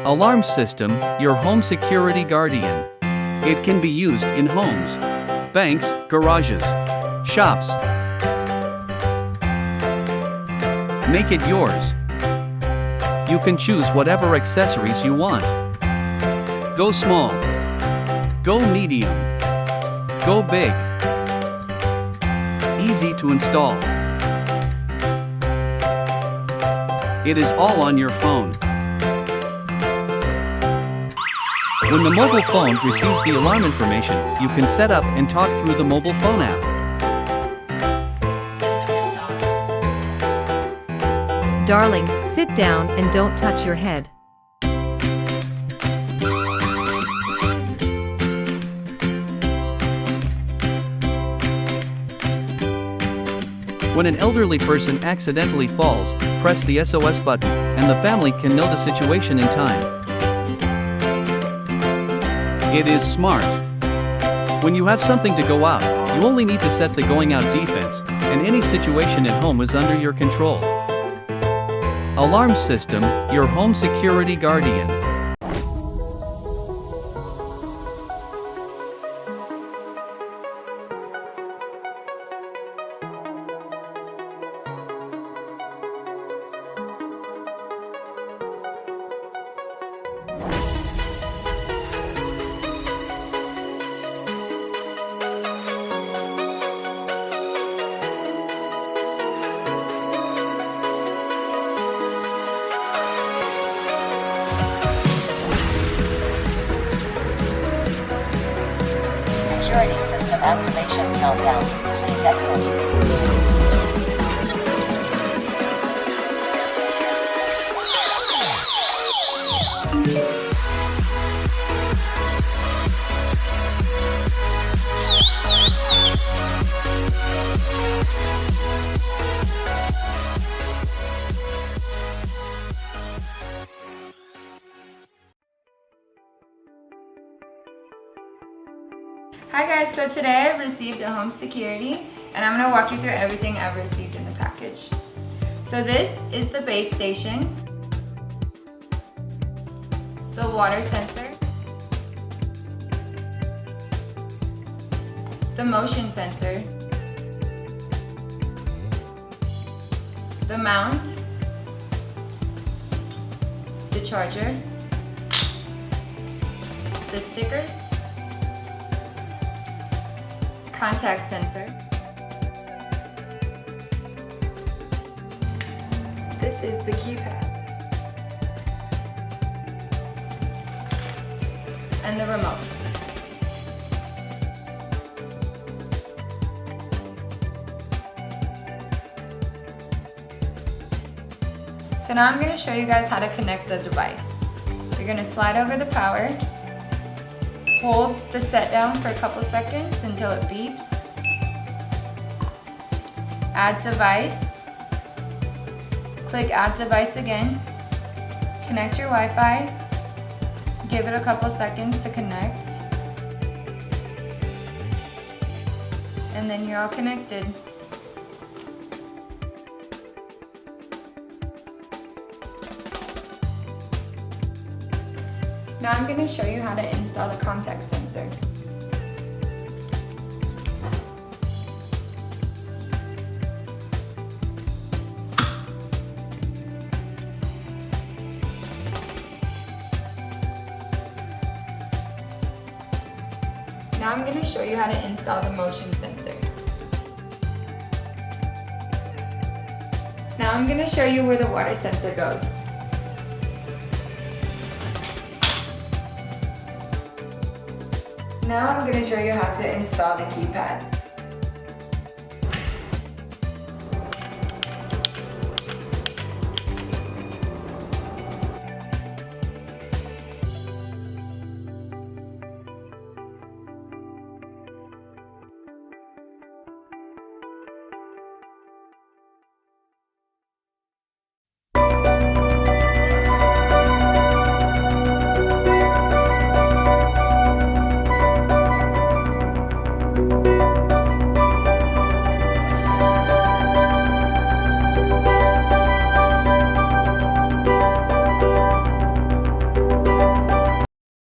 Alarm system, your home security guardian. It can be used in homes, banks, garages, shops. Make it yours. You can choose whatever accessories you want. Go small. Go medium. Go big. Easy to install. It is all on your phone. When the mobile phone receives the alarm information, you can set up and talk through the mobile phone app. Darling, sit down and don't touch your head. When an elderly person accidentally falls, press the SOS button, and the family can know the situation in time. It is smart. When you have something to go out, you only need to set the going out defense, and any situation at home is under your control. Alarm system, your home security guardian. Security system activation countdown. Please exit. Hi guys, so today I've received a home security and I'm going to walk you through everything I've received in the package. So this is the base station, the water sensor, the motion sensor, the mount, the charger, the stickers, contact sensor. This is the keypad. And the remote. So now I'm going to show you guys how to connect the device. You're going to slide over the power, hold the set down for a couple seconds until it beeps. Add device. Click add device again. Connect your Wi-Fi. Give it a couple seconds to connect. And then you're all connected. Now I'm going to show you how to install the contact sensor. Now I'm going to show you how to install the motion sensor. Now I'm going to show you where the water sensor goes. Now I'm going to show you how to install the keypad.